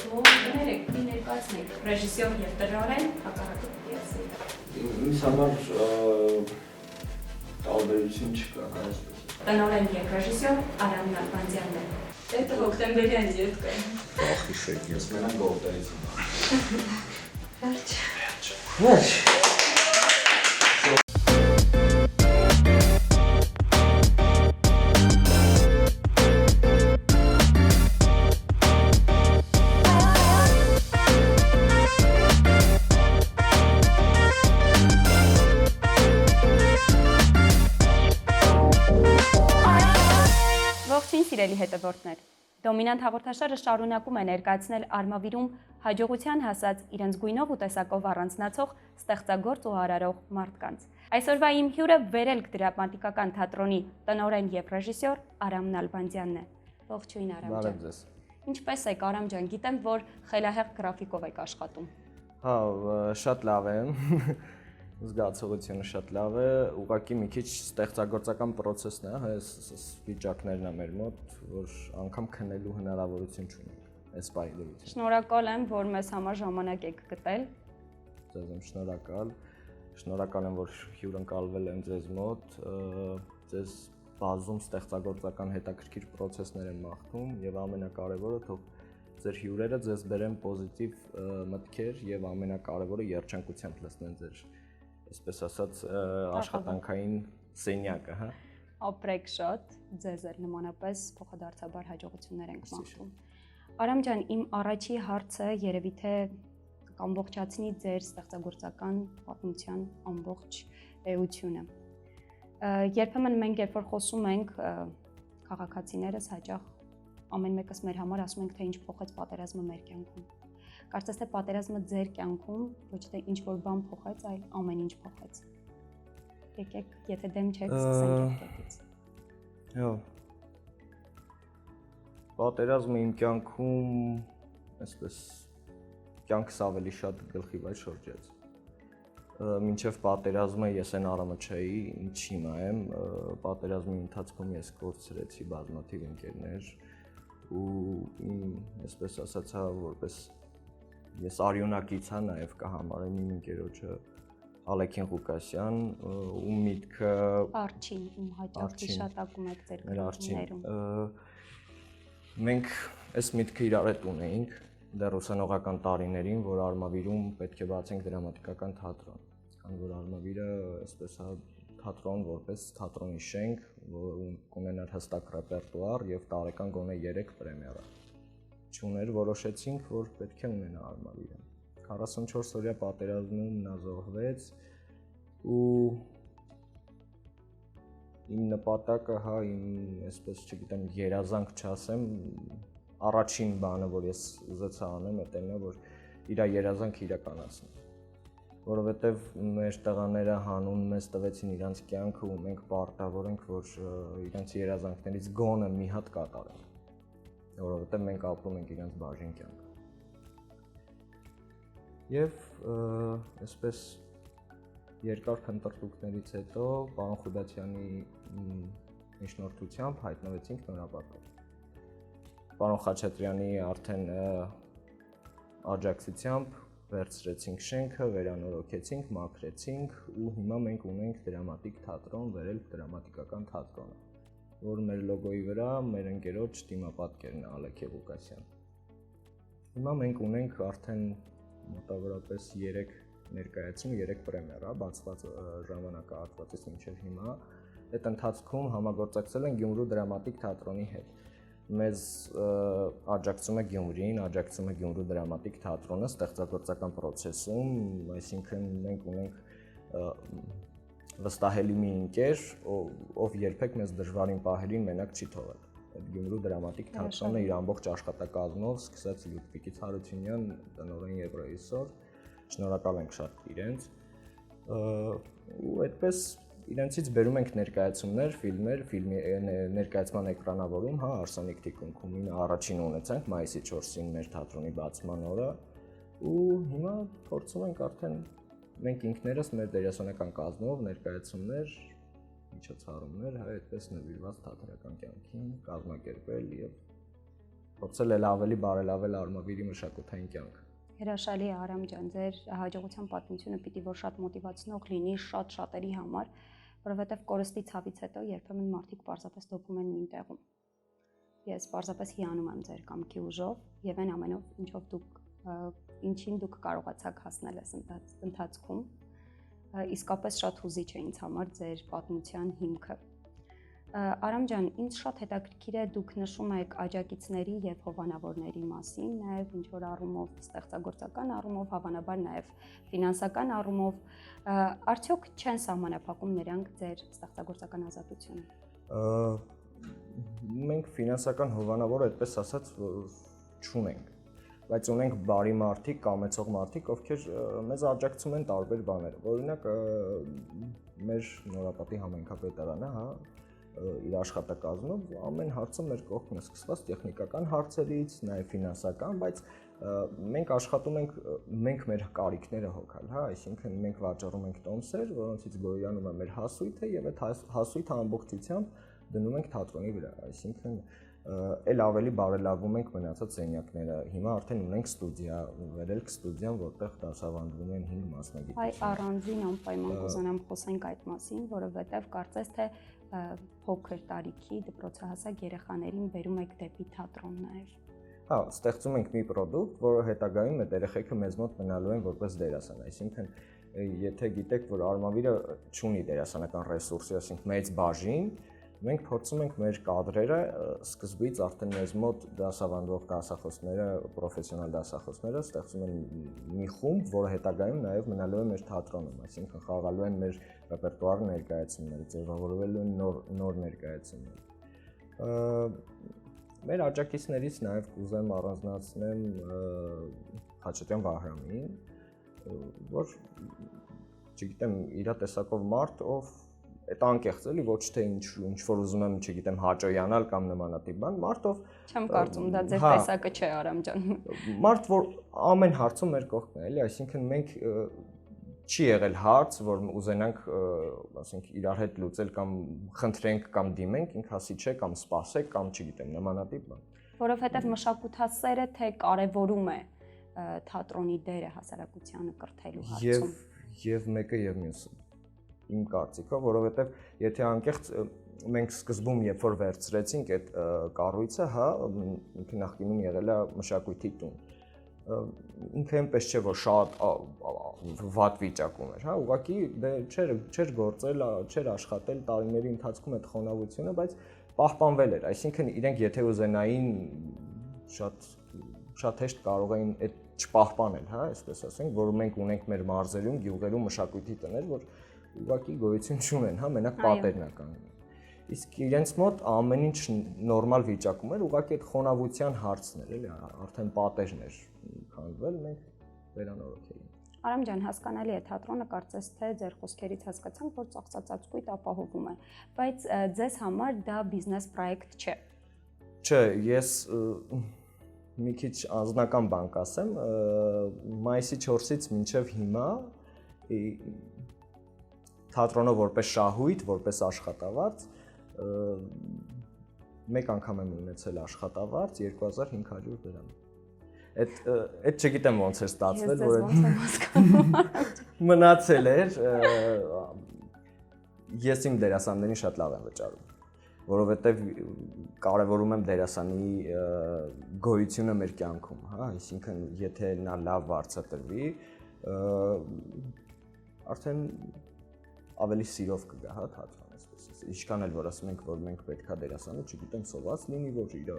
Ներեք, մի ներկայացնենք ռեժիսոր եւ տնօրեն հակառակը պիեսի։ Ինձ համար տարբերություն չկա, այսպես։ Տնօրեն եւ ռեժիսոր Արամ Նալբանդյանն է։ Это հոկտեմբերյան детка։ Ախի շեկ, ես մենակ գողտայից եմ։ Վերջ։ Վերջ։ Ողջույն սիրելի հետևորդներ։ Դոմինանտ հաղորդաշարը շարունակում է ներկայացնել Արմավիրում հաջողության հասած իրենց գույնով ու տեսակով առանձնացող ստեղծագործ ու արարող մարդկանց։ Այսօրվա իմ հյուրը Վերելք դրամատիկական թատրոնի տնօրեն եւ ռեժիսոր Արամ Նալբանդյանն է։ Ողջույն Արամ ջան։ Բարև ձեզ։ Ինչպես եք Արամ ջան, գիտեմ, որ խելահեղ գրաֆիկով եք աշխատում։ Հա, շատ լավ է։ Զգացողությունը շատ լավ է, ուղղակի մի քիչ ստեղծագործական process-ն է, այս վիճակներն է մեր մոտ, որ անգամ քննելու հնարավորություն չունենք այս բայդրությամբ։ Շնորհակալ եմ, որ մեզ համար ժամանակ եք գտել։ Ձեզ եմ շնորհակալ։ Շնորհակալ եմ, որ հյուրընկալվել եմ ձեզ մոտ, ձեզ բազում ստեղծագործական հետաքրքիր process-ներ են մաղթում եւ ամենակարևորը թող ձեր հյուրերը ձեզ բերեն պոզիտիվ մտքեր եւ ամենակարևորը երջանկությամբ լցնեն ձեր այսպես ասած աշխատանքային սենյակը, հա։ Ապրեք շատ, ձեզ էլ նմանապես փոխադարձաբար հաջողություններ ենք մաղթում։ Արամ ջան, իմ առաջի հարցը երևի թե կամբողջացնի ձեր ստեղծագործական պատմության ամբողջ էությունը։ Երբեմն մենք երբ որ խոսում ենք քաղաքացիներս հաճախ ամեն մեկս մեր համար ասում ենք թե ինչ փոխեց պատերազմը մեր կյանքում։ Կարծես թե պատերազմը ձեր կյանքում ոչ թե ինչ որ բան փոխեց, այլ ամեն ինչ փոխեց։ Եկեք, եթե դեմ չեք, սկսենք այդտեղից։ Հա։ Պատերազմը իմ կյանքում այսպես կյանքս ավելի շատ գլխի վրա շրջեց։ Մինչև պատերազմը ես այն Արամը չէի, ինչ հիմա եմ, պատերազմի ընթացքում ես կորցրեցի բազմաթիվ ընկերներ ու այսպես ասած, որպես ես արյունակից հա նաև կհամարեմ իմ ընկերոջը Ալեքին Ղուկասյան ու միտքը Արջին իմ հաճախ հիշատակում եք ձեր գրքերում։ Մենք այս միտքը իրար հետ ունեինք դեռ ուսանողական տարիներին, որ Արմավիրում պետք է բացենք դրամատիկական թատրոն, քանի որ Արմավիրը այսպես հա թատրոն որպես թատրոնի շենք, որ ունենար հստակ ռեպերտուար եւ տարեկան գոնե 3 պրեմիերա։ Չուներ, որոշեցինք, որ պետք է ունենա Արմավիրը։ 44 օրյա պատերազմում նա զոհվեց ու իմ նպատակը, հա, իմ այսպես չգիտեմ, երազանք չասեմ, առաջին բանը, որ ես ուզեցա անեմ, դա է, որ իր երազանքը իրականացնեմ։ Որովհետև մեր տղաները հանուն մեզ տվեցին իրանց կյանքը ու մենք պարտավոր ենք, որ իրանց երազանքներից գոնը մի հատ կատարենք։ Որովհետև մենք ապրում ենք իրանց բաժին կյանքը։ Եվ այսպես երկար քննարկումներից հետո պարոն Խուդացյանի միջնորդությամբ հայտնվեցինք Նորապատով։ Պարոն Խաչատրյանի արդեն աջակցությամբ վերցրեցինք շենքը, վերանորոգեցինք, մաքրեցինք ու հիմա մենք ունենք դրամատիկ թատրոն, Վերելք դրամատիկական թատրոնը, որ մեր լոգոյի վրա մեր ընկերոջ դիմապատկերն է Ալեքի Ղուկասյան։ Հիմա մենք ունենք արդեն մոտավորապես 3 ներկայացում, 3 պրեմիերա, բացված ժամանակահատվածից մինչև հիմա։ Այդ ընթացքում համագործակցել են Գյումրու դրամատիկ թատրոնի հետ։ Մեզ աջակցում է Գյումրին, աջակցում է Գյումրու դրամատիկ թատրոնը ստեղծագործական process-ում, այսինքն մենք ունենք վստահելի մի ընկեր, ով երբեք մեզ դժվարին պահերին մենակ չի թողել։ Այդ Գյումրու դրամատիկ թատրոնը իր ամբողջ աշխատակազմով սկսեց Լյուդվիգ Հարությունյան, տնօրեն եւ ռեժիսոր, շնորհակալ ենք շատ իրենց։ Ու այդպես իրենցից բերում ենք ներկայացումներ, ֆիլմեր, ֆիլմի ներկայացման էկրանավորում, հա, Արսենիկ թիկունքում առաջին ունեցանք մայիսի 4-ին մեր թատրոնի բացման օրը ու հիմա փորձում ենք արդեն մենք ինքներս մեր դերասանական կազմով ներկայացումներ, միջոցառումներ, հա, այդպես նվիրված թատերական կյանքին կազմակերպել եւ փորձել էլ ավելի բարելավել Արմավիրի մշակութային կյանքը։ Հրաշալի է Արամ ջան, ձեր հաջողության պատմությունը պիտի որ շատ մոտիվացնող լինի շատ շատերի համար, որովհետև կորստի ցավից հետո երբեմն մարդիկ պարզապես դոփում են նույն տեղում։ Ես պարզապես հիանում եմ ձեր կամքի ուժով եւ այն ամենով, ինչին դուք կարողացաք հասնել այս ընթացքում։ Իսկապես շատ հուզիչ է ինձ համար ձեր պատմության հիմքը։ Արամ ջան, ինձ շատ հետաքրքիր է դուք նշում եք աջակիցների եւ հովանավորների մասին, նաեւ ինչ որ առումով ստեղծագործական առումով, հավանաբար նաեւ ֆինանսական առումով, արդյոք չեն սահմանափակում նրանք ձեր ստեղծագործական ազատությունը։ Մենք ֆինանսական հովանավոր այդպես ասած չունենք, բայց ունենք բարի մարդիկ, կամեցող մարդիկ, ովքեր մեզ աջակցում են տարբեր բաներով։ Օրինակ, մեր Նորապատի համայնքապետարանը, իր աշխատակազմում ամեն հարցը մեր կողքն է սկսված տեխնիկական հարցերից, նաև ֆինանսական, բայց մենք աշխատում ենք մենք մեր կարիքները հոգալ, այսինքն մենք վաճառում ենք տոմսեր, որոնցից գոյանում է մեր հասույթը եւ այդ հասույթը ամբողջությամբ դնում ենք թատրոնի վրա, այսինքն էլ ավելի բարելավում ենք մնացած սենյակները։ Հիմա արդեն ունենք ստուդիա, վերելք ստուդիան, որտեղ դասավանդվում են 5 մասնագետներ։ Այ առանձին անպայման կուզենամ խոսենք այդ մասին, որովհետև կարծես թե փոքր տարիքի դպրոցահասակ երեխաներին բերում եք դեպի թատրոն նաև։ Հա, ստեղծում ենք մի պրոդուկտ, որը հետագայում այդ երեխեքը մեզ մոտ մնալու են որպես դերասան, այսինքն եթե գիտեք, որ Արմավիրը չունի դերասանական ռեսուրսի, այսինքն մեծ բաժին, մենք փորձում ենք մեր կադրերը սկզբից արդեն մեզ մոտ դասավանդող դասախոսները, պրոֆեսիոնալ դասախոսները ստեղծում են մի խումբ, որը հետագայում նաև մնալու է մեր թատրոնում, այսինքն խաղալու են մեր ռեպերտուարը ներկայացումները, ձևավորվելու են նոր ներկայացումներ։ Մեր աջակիցներից նաև կուզեմ առանձնացնեմ Խաչատրյան Վահրամին, որ չգիտեմ, իր տեսակով մարդ, ով այդ անկեղծ էլի, ոչ թե ինչ որ ուզում եմ, չգիտեմ, հաճոյանալ կամ նմանատիպ բան, մարդ ով չեմ կարծում դա ձեր տեսակը չէ, Արամ ջան։ Մարդ, որ ամեն հարցում մեր կողքն է, էլի, այսինքն մենք չի եղել հարց, որ ուզենանք, ասենք, իրար հետ լուծել կամ խնդրենք կամ դիմենք, ինք ասի չէ կամ սպասեք կամ չգիտեմ, նմանատիպ բան։ Որովհետև մշակութասերը թե կարևորում է թատրոնի դերը հասարակությանը կրթելու հարցում։ Եվ մեկը եւ մյուսը։ Իմ կարծիքով, որովհետև եթե անկեղծ մենք սկզբում երբ որ վերցրեցինք այդ կառույցը, ինքը նախկինում եղել է մշակույթի տուն։ Ինքը այնպես չէ, որ շատ վատ վիճակում էր, ուղղակի դե չէր գործել, չէր աշխատել տարիների ընթացքում այդ խոնավությունը, բայց պահպանվել էր, այսինքն իրենք եթե ուզենային շատ հեշտ կարող էին այդ չպահպանել, այսպես ասենք, որ մենք ունենք մեր մարզերում, գյուղերում մշակույթի տներ, որ ուղղակի գոյություն չունեն, մենակ պատերն է կանգնում։ Իսկ իրենց մոտ ամեն ինչ նորմալ վիճակում էր, ուղղակի այդ խոնավության հարցն էր, էլի, արդեն պատերն էր քանդվել, մենք վերանորոգեինք։ Արամ ջան, հասկանալի է, թատրոնը կարծես թե ձեր խոսքերից հասկացանք, որ ծաղկածածկույթ ապահովում է, բայց ձեզ համար դա բիզնես պրոյեկտ չէ։ Չէ, ես մի քիչ անձնական բան կասեմ, մայիսի 4-ից մինչև հիմա թատրոնը որպես շահույթ, որպես աշխատավարձ, մեկ անգամ եմ ունեցել աշխատավարձ 2500 դրամ։ Այդ չգիտեմ ոնց է ստացվել, որ մնացել էր, ես իմ դերասաններին շատ լավ եմ վճարում, որովհետև կարևորում եմ դերասանի գոյությունը մեր կյանքում, այսինքն եթե նա լավ վարձատրվի, արդեն ավելի սիրով կգա, թատրոն, այսպես ասած։ Ինչքան էլ որ ասում ենք, որ մենք պետքա դերասանը, չգիտեմ, սոված լինի, որ իր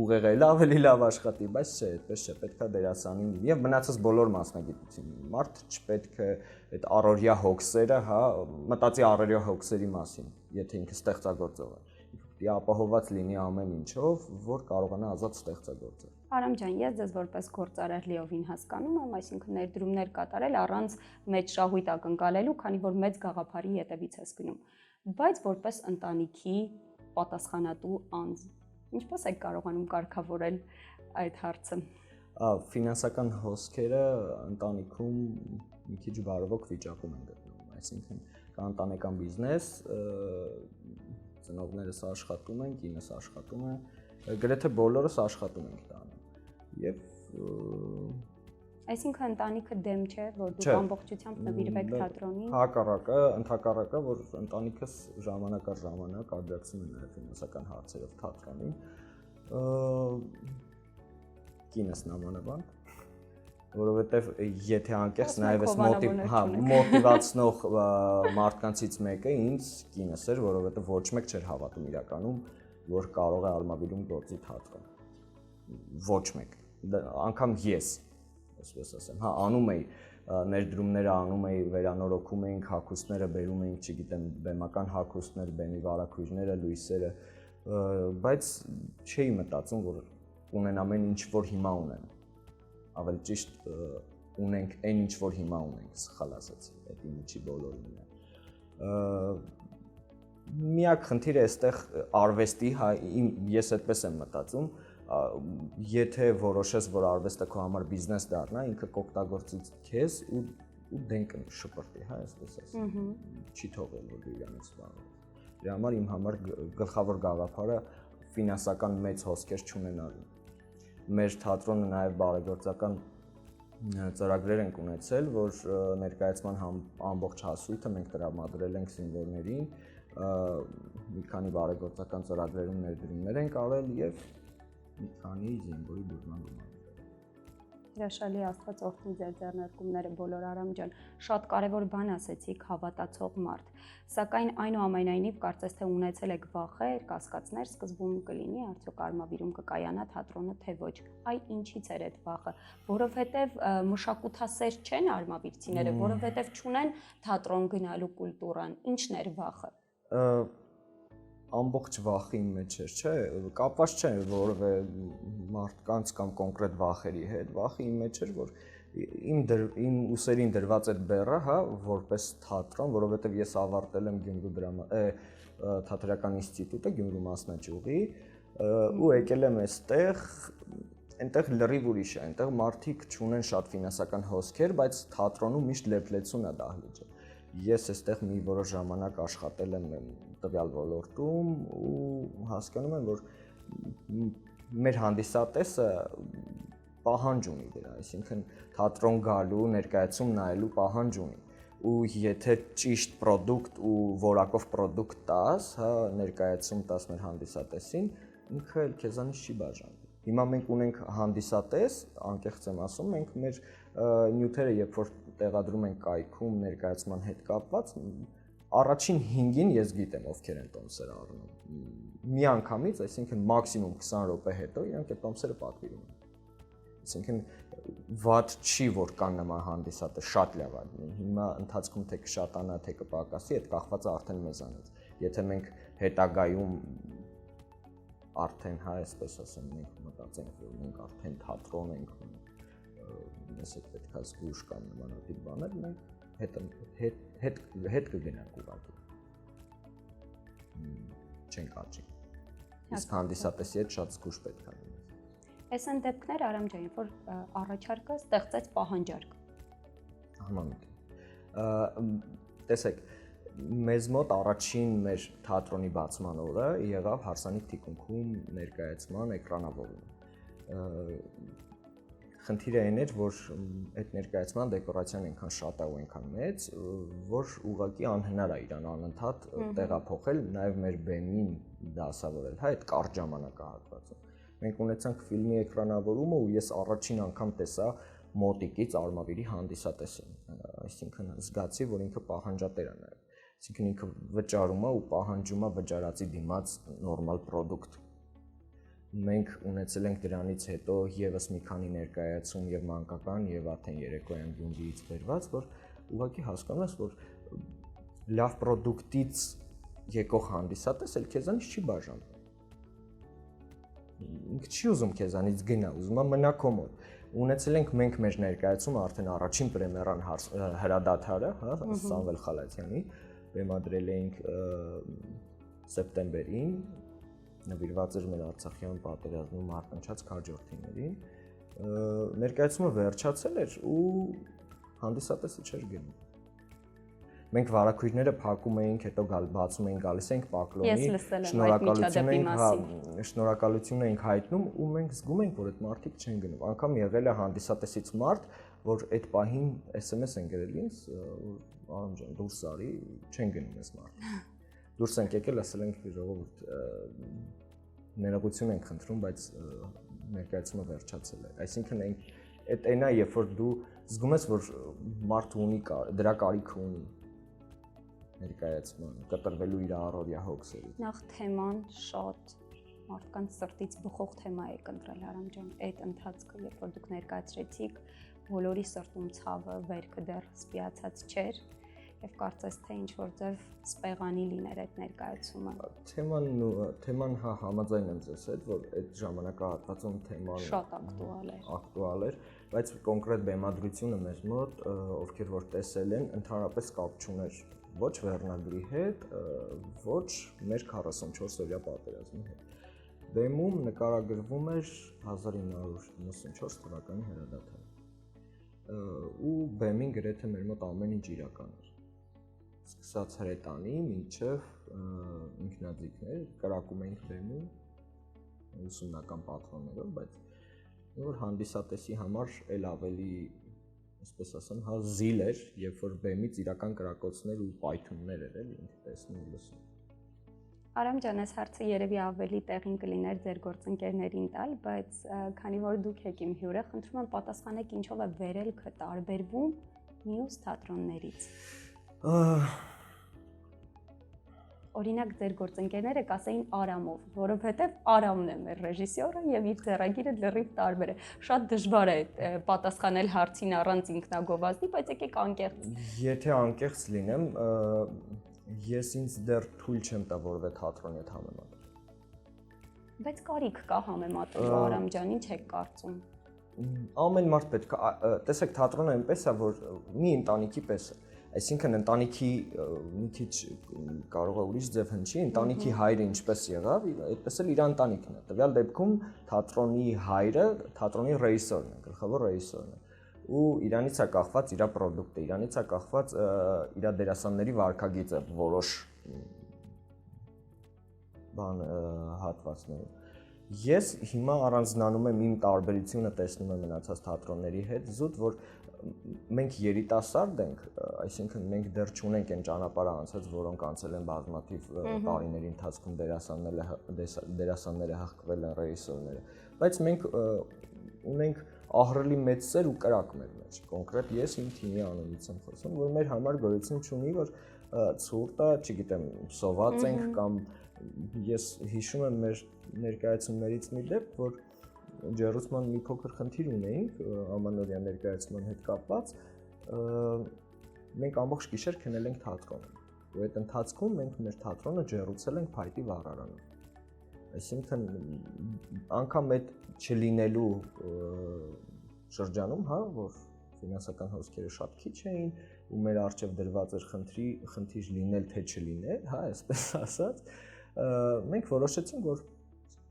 ուղեղը ավելի լավ աշխատի, բայց չէ, այդպես չէ, պետքա դերասանին եւ մնացած բոլոր մասնագիտությունները։ Մարդ չպետք է այդ առօրյա հոգսերը, մտածի առօրյա հոգսերի մասին, եթե ինքը ստեղծագործող է։ Պետք է ապահովված լինի ամեն ինչով, որ կարողանա ազատ ստեղծագործել։ Արամ ջան, ես ձեզ որպես գործարար լիովին հասկանում եմ, այսինքն ներդրումներ կատարել առանց մեծ շահույթ ակնկալելու, քանի որ մեծ գաղափարի ետևից ես գնում, բայց որպես ընտանիքի պատասխանատու անձ, ինչպես եք կարողանում կարգավորել այդ հարցը։ Ֆինանսական հոսքերը ընտանիքում մի քիչ բարվոք վիճակում են գտնվում, այսինքն կա ընտանեկան բիզնես, ծնողներս աշխատում են, կինս աշխատում է, գրեթե բոլորս աշխատում ենք տանը։ Եվ Այսինքն ընտանիքը դեմ չէ, որ դուք ամբողջությամբ նվիրվեք թատրոնին։ Հակառակը, ընդհակառակը, որ ընտանիքս ժամանակ առ ժամանակ աջակցում է նաև ֆինանսական հարցերով թատրոնին։ Կինս նամանավանդ, որովհետև եթե անկեղծ նաև էս մոտիվացնող մարդկանցից մեկը ինձ կինս էր, որովհետև ոչ մեկ չէր հավատում իրականում, որ կարող է Արմավիրում գործի թատրոն։ Ոչ մեկ, անգամ ես, այսպես ասեմ, հա, անում էի ներդրումները, անում էի, վերանորոգում էինք հագուստները, բերում էինք, չգիտեմ, բեմական հագուստներ, բեմի վարագույրները, լույսերը, բայց չէի մտածում, որ ունեն ամեն ինչ, որ հիմա ունեն։ Ավելի ճիշտ ունենք այն ինչ, որ հիմա ունենք, սխալ ասացի, այդ իմիջի բոլորն է։ Միակ խնդիրը այստեղ արվեստի, ես այդպես եմ մտածում, եթե որոշես, որ արվեստը քո համար բիզնես դառնա, ինքը կօգտագործի քեզ ու դեն կշպրտի, հա, այսպես ասեմ։ Չի թողել, որ դու իրանից զբաղվես։ Դրա համար իմ համար գլխավոր գաղափարը ֆինանսական մեծ հոսքեր չունենալն է։ Մեր թատրոնը նաև բարեգործական ծրագրեր ենք ունեցել, որ ներկայացման ամբողջ հասույթը մենք տրամադրել ենք զինվորներին, մի քանի բարեգործական ծրագրերում ներդրումներ ենք արել եւ մի քանի զինվորի բուժման գումար։ Հրաշալի Աստված օրհնի ձեր ձեռնարկումները բոլոր Արամ ջան, շատ կարևոր բան ասեցիք հավատացող մարդ, սակայն այնուամենայնիվ կարծես թե ունեցել եք վախեր, կասկածներ, սկզբում կլինի արդյոք Արմավիրում կկայանա թատրոնը թե ոչ, այ ինչից էր այդ վախը, որովհետև մշակութասեր չեն արմավիրցիները, որովհետև չունեն թատրոն գնալու կուլտուրան, ինչն էր վախը։ Ամբողջ վախի իմ մեջ էր, չէ, կապված չէ որևէ մարդկանց կամ կոնկրետ վախերի հետ, վախը իմ մեջ էր, որ իմ ուսերին դրված այդ բեռը, հա, որպես թատրոն, որովհետև ես ավարտել եմ Գյումրու թատերական ինստիտուտը, Գյումրու մասնաճյուղի, ու եկել եմ այստեղ, այնտեղ լրիվ ուրիշ է, այնտեղ մարդիկ չունեն շատ ֆինանսական հոսքեր, բայց թատրոնում միշտ լեփլեցուն է դահլիճը։ Ես այստեղ մի որոշ ժամանակ աշխատել եմ տվյալ ոլորտում ու հասկանում եմ, որ մեր հանդիսատեսը պահանջ ունի դրա, այսինքն թատրոն գալու, ներկայացում նայելու պահանջ ունի։ Ու եթե ճիշտ պրոդուկտ ու որակով պրոդուկտ տաս, հա, ներկայացում տաս մեր հանդիսատեսին, ինքը էլ քեզանից չի բաժանվի։ Հիմա մենք ունենք հանդիսատես, անկեղծ եմ ասում, մենք մեր նյութերը, երբ որ տեղադրում ենք կայքում ներկայացման հետ կապված, առաջին 5-ին ես գիտեմ ովքեր են տոմսեր առնում։ Մի անգամից, այսինքն մաքսիմում 20 րոպե հետո իրանք այդ տոմսերը պատվիրում են։ Այսինքն վատ չի, որ կան նման հանդիսատես, շատ լավ է։ Հիմա ընթացքում թե կշատանա, թե կպակասի, այդ կախված է արդեն մեզանից։ Եթե մենք հետագայում արդեն, հա, այսպես ասեմ, մենք մտածենք, որ մենք արդեն թատրոն ենք, մեզ հետ պետք է զգուշ կամ նմանատիպ բաներ, մենք հետ կգնանք ուղղակի։ Չենք աճի։ Իսկ հանդիսատեսի հետ շատ զգուշ պետք է լինենք։ Այս են դեպքներ Արամ ջան, որ առաջարկը ստեղծեց պահանջարկ։ Համամիտ։ Տեսեք, մեզ մոտ առաջին մեր թատրոնի բացման օրը եղավ Հարսանիք թիկունքում ներկայացման էկրանավորումը։ Խնդիրը այն էր, որ այդ ներկայացման դեկորացիան այնքան շատ է ու այնքան մեծ, որ ուղղակի անհնար է իրան անընդհատ տեղափոխել, նաև մեր բեմին դասավորել, հա, այդ կարճ ժամանակահատվածում։ Մենք ունեցանք ֆիլմի էկրանավորումը ու ես առաջին անգամ տեսա մոտիկից Արմավիրի հանդիսատեսին, այսինքն զգացի, որ ինքը պահանջատեր է նաև, այսինքն ինքը վճարում է ու պահանջում է վճարածի դիմաց նորմալ պրոդուկտ։ Մենք ունեցել ենք դրանից հետո եւս մի քանի ներկայացում եւ մանկական եւ արդեն երեկոյան Գյումրիից բերված, որ ուղղակի հասկանում ես, որ լավ պրոդուկտից եկող հանդիսատես էլ քեզանից չի բաժանվում։ Ինքը չի ուզում քեզանից գնա, ուզում է մնա քո մոտ։ Ունեցել ենք մենք մեր ներկայացումը արդեն առաջին պրեմիերան հրադադարը, հա, Սամվել Խալաթյանի, բեմադրել էինք սեպտեմբերին, նվիրված էր մեր Արցախյան պատերազմում մարտնչած քաջորդիներին, ներկայացումը վերջացել էր ու հանդիսատեսը չէր գնում։ Մենք վարակույրները փակում էինք, հետո բացում էինք, գալիս էինք Պակլոնի, Ես լսել եմ այդ միջադեպի մասին։ շնորհակալություն էինք հայտնում ու մենք զգում ենք, որ այդ մարդիկ չեն գնում։ Անկամ եղել է հանդիսատեսից մարդ, որ այդ պահին SMS են գրել ինձ, որ Արամ ջան, դուրս արի, չեն գնում այս մարդը։ Դուրս ենք եկել, ասել ենք ժողովուրդ, ներողություն ենք խնդրում, բայց ներկայացումը վերջացել է։ Այսինքն այդ այնա, երբ որ դու զգում ես, որ մարդը ունի դրա կարիքը ունի ներկայացման, կտրվելու իր առօրյա հոգսերից։ Նախ թեման շատ մարդկանց սրտից բխող թեմա է ընտրել Արամ ջան, այդ ընթացքը, երբ որ դուք ներկայացրեցիք, բոլորի սրտում ցավը, վերքը դեռ սպիացած չէր, եւ կարծես թե ինչ որ ձև սպեղանի լիներ այդ ներկայացումը։ Թեման համաձայն եմ ձեզ հետ, որ այդ ժամանակահատվածում թեման շատ ակտուալ էր, բայց կոնկրետ բեմադրությունը մեզ մոտ, ովքեր որ տեսել են, ընդհանրապես կապ չուներ ոչ վերնագրի հետ, ոչ մեր 44-օրյա պատերազմի հետ։ Բեմում նկարագրվում էր 1994 թվականի հրադադարը։ Ու բեմին գրեթե մեր մոտ ամեն ինչ իրական էր։ Սկսած հրետանի մինչև ինքնաձիգներ, կրակում էինք բեմում ուսումնական պատրոններով, բայց որ հանդիսատեսի համար էլ ավելի, այսպես ասեմ, զիլ էր, երբ որ բեմից իրական կրակոցներ ու պայթյուններ էր էլի ինքը տեսնում ու լսում։ Արամ ջան, այս հարցը երևի ավելի տեղին կլիներ ձեր գործընկերներին տալ, բայց քանի որ դուք եք իմ հյուրը, խնդրում եմ պատասխանեք ինչով է վերելքը տարբերվում մյուս թատրոններից։ Օրինակ ձեր գործընկերները կասեին Արամով, որովհետև Արամն է մեր ռեժիսորը եւ իր ձեռագիրը լրիվ տարբեր է։ Շատ դժվար է պատասխանել հարցին առանց ինքնագովազդի, բայց եկեք անկեղծ։ Եթե անկեղծ լինեմ, ես ինձ դեռ թույլ չեմ տա որևէ թատրոնի հետ համեմատել։ Բայց կարիք կա համեմատելու Արամ ջան, ինչ եք կարծում։ Ամեն մարդ պետք է, տեսեք, թատրոնը այնպես է, որ մի ընտանիքի պես է։ Այսինքն ընտանիքի մի քիչ կարող է ուրիշ ձև հնչի, ընտանիքի հայրը ինչպես եղավ, այդպես էլ իր ընտանիքն է։ Տվյալ դեպքում թատրոնի հայրը թատրոնի ռեժիսորն է, գլխավոր ռեժիսորն է։ Ու իրանից է կախված իր պրոդուկտը, իրանից է կախված իր դերասանների վարքագիծը որոշ հատվածներում։ Ես հիմա առանձնանում եմ իմ տարբերությունը տեսնում եմ մնացած թատրոնների հետ, զուտ որ մենք երիտասարդ ենք, այսինքն մենք դեռ չունենք այն ճանապարհը անցած, որոնք անցել են բազմաթիվ տարիների ընթացքում դերասանները հղկվել են ռեժիսորները, բայց մենք ունենք ահռելի մեծ սեր ու կրակ մեր մեջ, կոնկրետ ես իմ թիմի անունից եմ խոսում, որ մեր համար գոյություն չունի, որ ցուրտը, չգիտեմ, սոված ենք կամ ես հիշում եմ մեր ներկայացումներից մի դեպք, որ ջեռուցման մի փոքր խնդիր ունեինք ամանորյա ներկայացման հետ կապված, մենք ամբողջ գիշեր քնել ենք թատրոնում, ու այդ ընթացքում մենք մեր թատրոնը ջեռուցել ենք Փայտի վառարանով։ Այսինքն անգամ այդ չլինելու շրջանում, հա, որ ֆինանսական հոսքերը շատ քիչ էին ու մեր առջև դրված էր խնդիր լինել թե չլինել, հա, այսպես ասած, մենք որոշեցինք, որ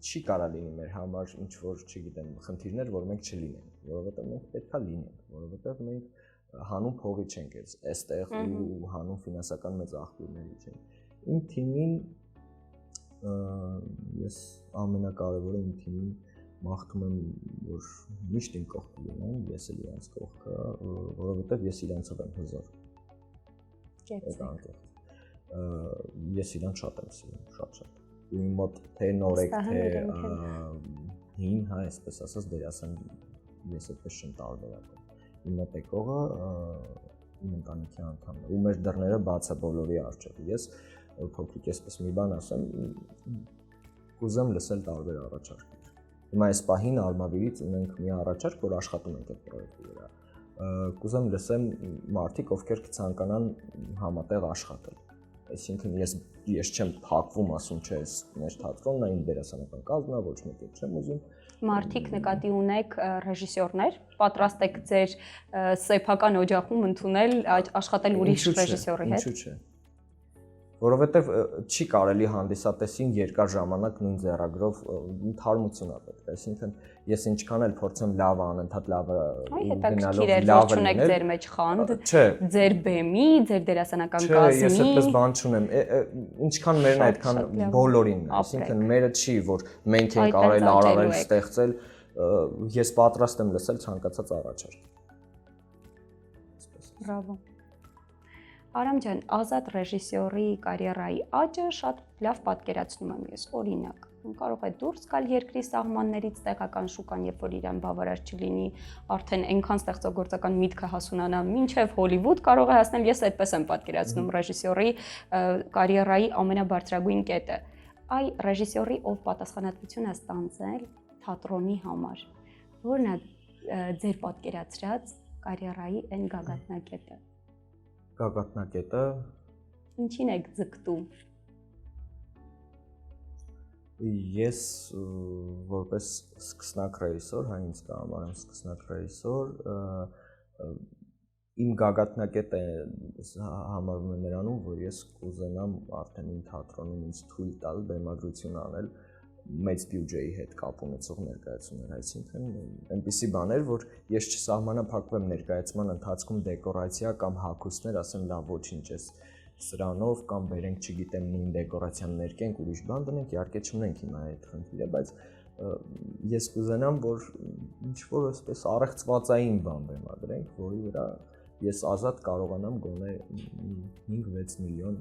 չի կարա լինի մեր համար ինչ որ, չգիտեմ, խնդիրներ, որ մենք չլինենք, որովհետև մենք պետքա լինենք, որովհետև մենք հանուն փողի չենք այստեղ ու հանուն ֆինանսական մեծ աղբյուրների չենք։ Իմ թիմին ես ամենակարևորը իմ թիմին մաղթում եմ, որ միշտ իմ կողքը լինեն, ես էլ իրանց կողքը, որովհետև ես իրանցով եմ հզոր։ Ես իրանց շատ եմ սիրում, շատ։ Ու իմ մոտ թե նորեկ, թե հին, հա, այսպես ասած, դերասան ես այդպես չեմ տարբերակում։ Իմ մոտ եկողը իմ ընտանիքի անդամն է, ու մեր դռները բաց է բոլորի առջև։ Ես փոքրիկ այսպես մի բան ասեմ, կուզեմ լսել տարբեր առաջարկներ։ Հիմա այս պահին Արմավիրից ունենք մի առաջարկ, որ աշխատում ենք այդ պրոյեկտի վրա։ Կուզեմ լսեմ մարդիկ, ովքեր կցանկանան համատեղ աշխատել։ Այսինքն ես չեմ փակվում, ասում չէ, մեր թատրոնն է, իմ դերասանական կազմն է, ոչ մեկ չեմ ուզում։ Մարդիկ նկատի ունեք ռեժիսորներ, պատրաստ եք ձեր սեփական օջախում ընդունել աշխատել ուրիշ ռեժիսորի հետ։ Ինչու՞ չէ։ որովհետև չի կարելի հանդիսատեսին երկար ժամանակ նույն ձեռագրով թարմություն ապետք, այսինքն ես ինչքան էլ փորձեմ լավ անընդհատ լավ գնալով լավ ունեք ձեր մեջ խանդ, ձեր բեմի, ձեր դերասանական կազմի։ Չէ, ես այդպես բան չունեմ, ինչքան մերն այդքան բոլորին, այսինքն մերը չի, որ մենք ենք արել ստեղծել, ես պատրաստ եմ լսել ցանկացած առաջարկ։ Բրավո։ Արամ ջան, ազատ ռեժիսորի կարիերայի աճը շատ լավ պատկերացնում եմ ես, օրինակ, կարող է դուրս գալ երկրի սահմաններից տեղական շուկան, երբ որ իրան բավարար չլինի, արդեն այնքան ստեղծագործական միտքը հասունանա, մինչև Հոլիվուդ կարող է հասնել, ես այդպես եմ պատկերացնում ռեժիսորի կարիերայի ամենաբարձրագույն կետը։ Այ ռեժիսորի, ով պատասխանատվություն է ստանձնել թատրոնի համար, որն է ձեր պատկերացրած կարիերայի այն գագաթնակետը։ Գագաթնակետը Ինչին եք ձգտում։ Ես որպես սկսնակ ռեժիսոր, հա ինձ կհամարեմ սկսնակ ռեժիսոր, իմ գագաթնակետը համարվում է նրանում, որ ես կուզենամ արդեն իմ թատրոնում ինձ թույլ տալ բեմադրություն անել մեծ բյուջեի հետ կապ ունեցող ներկայացումներ, այսինքն այնպիսի բաներ, որ ես չսահմանափակվեմ ներկայացման ընթացքում դեկորացիա կամ հագուստներ, ասեմ լավ ոչինչ ես սրանով կամ բերենք, չգիտեմ, նույն դեկորացիան ներկենք, ուրիշ բան դնենք, իհարկե չունենք հիմա այդ խնդիրը, բայց ես կուզենամ, որ ինչ-որ այսպես առեղծվածային բան բեմադրենք, որի վրա ես ազատ կարողանամ գոնե 5-6 միլիոն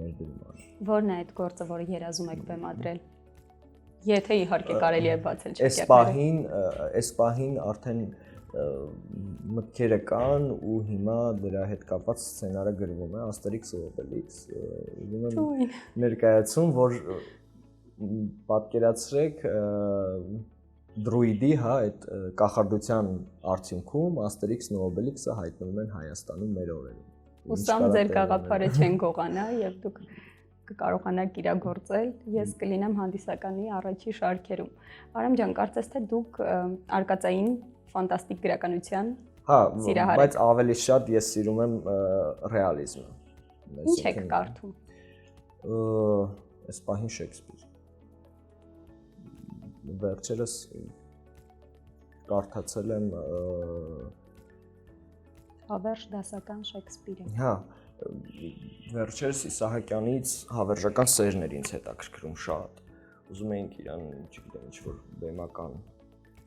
ներդրում անել։ Ո՞րն է այդ գործը, որը երազում եք բեմադրել։ Եթե իհարկե կարելի է բացել չկերպները։ Այս պահին արդեն մտքերը կան ու հիմա դրա հետ կապված սցենարը գրվում է Asterix ու Obelix, ուզում եմ ներկայացում, որ պատկերացրեք դրուիդի, հա, այդ կախարդության արդյունքում Asterix-ն ու Obelix-ը հայտնվում են Հայաստանում մեր օրերում։ Ուսամ ձեր գաղափարը չեն գողանա եւ դուք կկարողանաք իրագործել, ես կլինեմ հանդիսականի առաջի շարքերում։ Արամ ջան, կարծես թե դուք արկածային ֆանտաստիկ գրականության սիրահար եք։ Բայց ավելի շատ ես սիրում եմ ռեալիզմը։ Ինչ եք կարդում։ Այս պահին Շեքսպիր։ Վերջերս կարդացել եմ Հավերժ դասական Շեքսպիրը։ Հա, վերջերս Իսահակյանից հավերժական սերն էր ինձ հետաքրքրում շատ։ Ուզում էինք իրան, չգիտեմ, ինչ-որ բեմական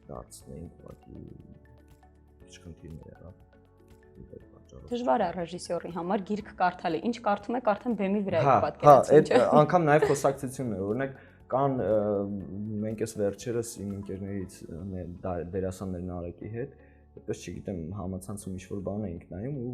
դարձնեինք, ուղղակի իշխքնիրներ եղավ։ Դժվար է ռեժիսորի համար գիրք կարդալը, ինչ կարդում եք, արդեն բեմի վրա եք պատկերացնում, չէ՞։ Հա, այդ անգամ նաև խոսակցությունն է, օրինակ կան մենք էս վերջերս իմ ընկերներից դերասաններ Նարեկի հետ այդպես չգիտեմ համացանցում ինչ-որ բան էինք նայում ու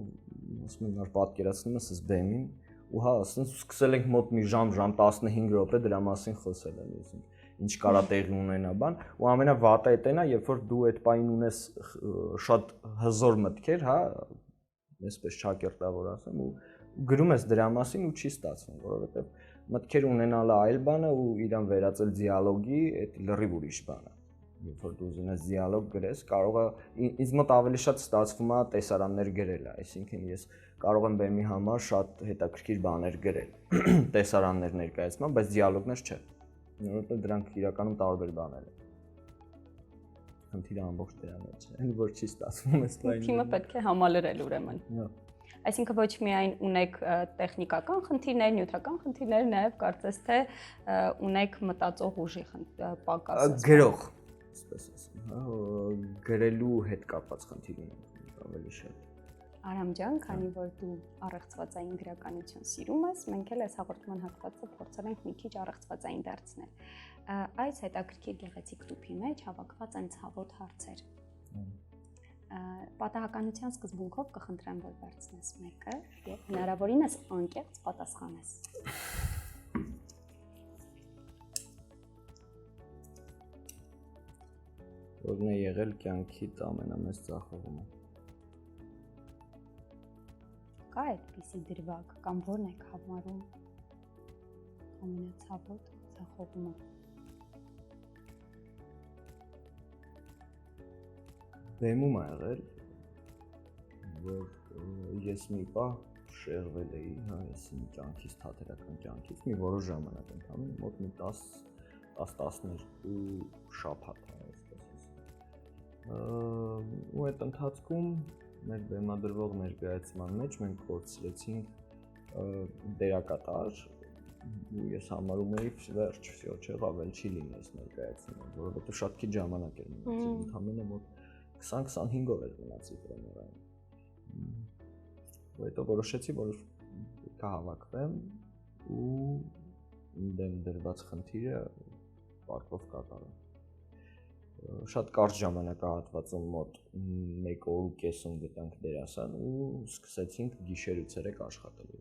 ասում եմ նոր պատկերացնում ես այս բեմին ու հա ասենց սկսել ենք մոտ մի ժամ 15 րոպե դրա մասին խոսել եմ ասում ինչ կարա տեղի ունենա բան ու ամենավատը էտն է երբ որ դու այդ պայն ունես շատ հզոր մտքեր հա այսպես ճակերտավոր ասեմ ու գրում ես դրա մասին ու չի ստացվում որովհետև մտքեր ունենալը այլ բան է ու իրան վերածել դիալոգի այդ լրիվ ուրիշ բան է երբ որ դու ուզենաս դիալոգ գրես, կարող է ինձ մոտ ավելի շատ ստացվում է տեսարաններ գրելը, այսինքն ես կարող եմ բեմի համար շատ հետաքրքիր բաներ գրել, տեսարաններ ներկայացման, բայց դիալոգներ չէ, որովհետև դրանք իրականում տարբեր բաներ են։ Խնդիրը ամբողջ դրա մեջ է, այն որ չի ստացվում այս բանը։ Թիմը պետք է համալրել ուրեմն։ Այսինքն ոչ միայն ունեք տեխնիկական խնդիրներ, նյութական խնդիրներ, նաև կարծես թե ունեք մտածող ուժի պակաս։ Գրող այսպես ասեմ, հա, գրելու հետ կապված խնդիր ունենք ավելի շատ։ Արամ ջան, քանի որ դու առեղծվածային գրականություն սիրում ես, մենք էլ այս հաղորդման հատվածը փորձել ենք մի քիչ առեղծվածային դարձնել։ Այս հետաքրքիր գեղեցիկ տուփի մեջ հավաքված են ցավոտ հարցեր։ Պատահականության սկզբունքով կխնդրեմ, որ վերցնես մեկը եւ հնարավորինս անկեղծ պատասխանես։ Որն է եղել կյանքիդ ամենամեծ ձախողումը։ Կա այդպիսի դրվագ կամ որն եք համարում ամենացավոտ ձախողումը։ Բեմում ա եղել, որ ես մի պահ շեղվել էի, հա, ես իմ կյանքից, թատերական կյանքից մի որոշ ժամանակ ընդհանուր մոտ մի 10-12 շաբաթ, հա, այսպես ասեմ։ Ու այդ ընթացքում մեր բեմադրվող ներկայացման մեջ մենք կորցրեցինք դերակատար, ու ես համարում էի վերջ, всё, չեղավ, էլ չի լինի այս ներկայացումը, որովհետև շատ քիչ ժամանակ էր մնացել, ընդամենը մոտ 20-25 օր էր մնացել պրեմիերային։ Ու հետո որոշեցի, որ կհավաքվեմ ու դեմ դրված խնդիրը պարկով կատարեմ։ Շատ կարճ ժամանակահատվածում մոտ 1 օր ու կեսում գտանք դերասան ու սկսեցինք գիշեր ու ցերեկ աշխատել։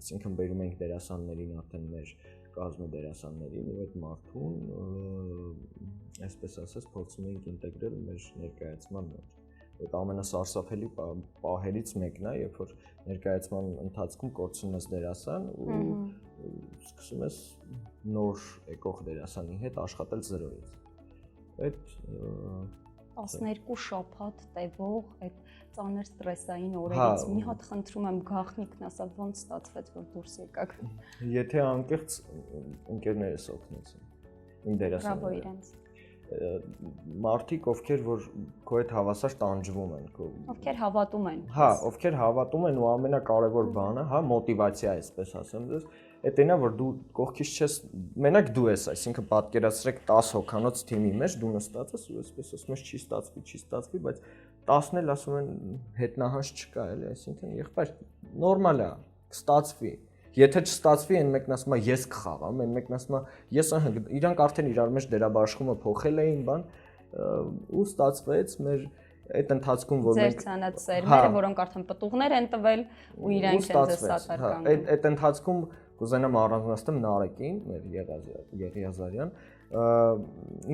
Այսինքն բերում ենք դերասաններին արդեն մեր կազմը դերասաններին ու այդ մարդուն, այսպես ասած, փորձում ենք ինտեգրել մեր ներկայացման մեջ։ Այդ ամենասարսափելի պահերից մեկն է, երբ որ ներկայացման ընթացքում կորցնում ես դերասան ու սկսում ես նոր եկող դերասանի հետ աշխատել զրոյից։ Այդ 12 շաբաթ տևող այդ ծանր ստրեսային օրերից մի հատ խնդրում եմ գաղտնիքն ասա ոնց ստացվեց որ դուրս եկաք։ Եթե անկեղծ ընկերներս օգնեցին։ Իմ դերասանները։ Բրավո իրենց։ Մարդիկ, ովքեր որ քո հետ հավասար տանջվում են, ովքեր հավատում են։ Հա, ովքեր հավատում են ու ամենակարևոր բանը, հա, մոտիվացիա, այսպես ասեմ դες, Էդ այնա որ դու կողքից չես, մենակ դու ես, այսինքն պատկերացրեք 10 հոգանոց թիմի մեջ դու նստած ես ու այսպես ասում ես չի ստացվի, բայց 10-ն էլ ասում են հետնահանջ չկա, էլի, այսինքն եղբայր նորմալ է, կստացվի։ Եթե չստացվի, այն մեկն ասում է ես կխաղամ, այն մեկն ասում է ես իրանք արդեն իրար մեջ դերաբաշխումը փոխել էին բան ու ստացվեց մեր այդ ընթացքում որ մենք ծանոթ սերմերը, որոնք արդեն պտուղներ են տվել ու իրանք են դες սատարկան։ Այդ ընթացքում կուզենամ առանձնացնել Նարեկին, մեր Եղիազարյան,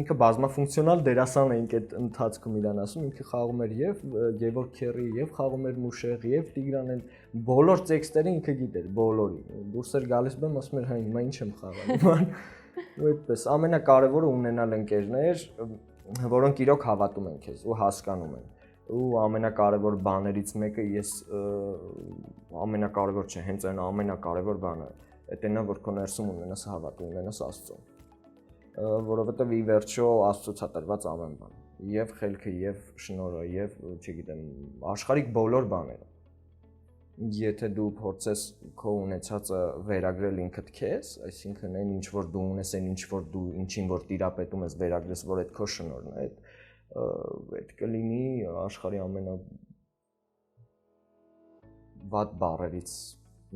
ինքը բազմաֆունկցիոնալ դերասան էինք այդ ընթացքում իրան ասում, ինքը խաղում էր եւ Գևորգ Քերի, եւ խաղում էր Մուշեղ, եւ Տիգրան են բոլոր տեքստերը ինքը գիտեր, բոլորի։ Դուրս էր գալիս բեմ, ասում էր հա հիմա ինչ եմ խաղալ։ Ու այդպես ամենակարևորը ունենալ ընկերներ, որոնք իրոք հավատում են քեզ ու հասկանում են։ Ու ամենակարևոր բաներից մեկը ես ամենակարևոր չէ, հենց այն ամենակարևոր բանը այդ այնա որ քո ներսում ունենաս հավատում ունենաս Աստծուն, որովհետև ի վերջո Աստծուց է տրված ամեն բան, եւ խելքը, եւ շնորհը, եւ չգիտեմ, աշխարհիկ բոլոր բաները։ Եթե դու փորձես քո ունեցածը վերագրել ինքդ քեզ, այսինքն այն ինչ որ դու ունես, այն ինչ որ դու ինչին որ տիրապետում ես վերագրես, որ այդ քո շնորհն է, այդ կլինի աշխարհի ամենա վատ բառերից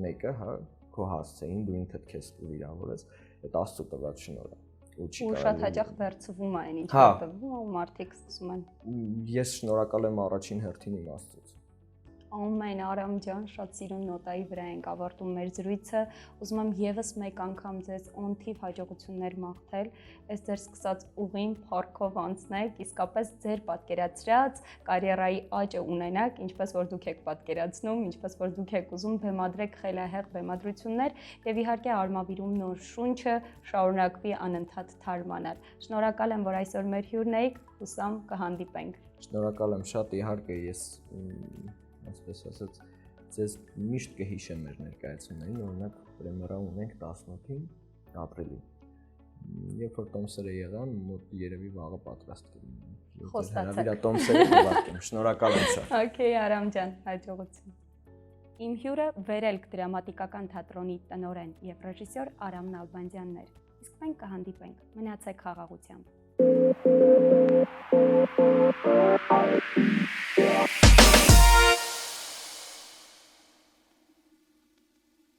մեկը, հա, քո հասցեին դու ինքդ քեզ վիրավորես, այդ Աստծո տված շնորհը։ Ու շատ հաճախ վերցվում է այն ինչ որ տվում ու մարդիկ սկսում են։ Ես շնորհակալ եմ առաջին հերթին իմ Աստծուց։ Ամեն Արամ ջան, շատ սիրուն նոտայի վրա ենք ավարտում մեր զրույցը։ Ուզում եմ եւս մեկ անգամ ձեզ օնթիվ հաջողություններ մաղթել, այս ձեր սկսած ուղին փառքով անցնեք, իսկապես ձեր պատկերացրած կարիերայի աճը ունենաք, ինչպես որ դուք եք պատկերացնում, ինչպես որ դուք եք ուզում, բեմադրեք խելահեղ բեմադրություններ եւ իհարկե արմավիրում նոր շունչը շարունակվի անընդհատ թարմանալ։ Շնորհակալ եմ, որ այսօր մեր հյուրն եք, հուսամ կհանդիպենք։ Շնորհակալ եմ շատ, իհարկե ես այսպես ասած, ձեզ միշտ կհիշեմ մեր ներկայացումներին, օրինակ պրեմիերա ունենք 18-ին ապրիլի։ Երբ որ տոմսերը եղան, մոտ երևի վաղը պատրաստ կլինեն։ Հրավիրա տոմսերը կուղարկեմ։ Շնորհակալ եմ շատ։ Okay, Արամ ջան, հաջողություն։ Իմ հյուրը Վերելք դրամատիկական թատրոնի տնօրեն եւ ռեժիսոր Արամ Նալբանդյանն էր։ Իսկ մենք կհանդիպենք։ Մնացեք խաղաղությամբ։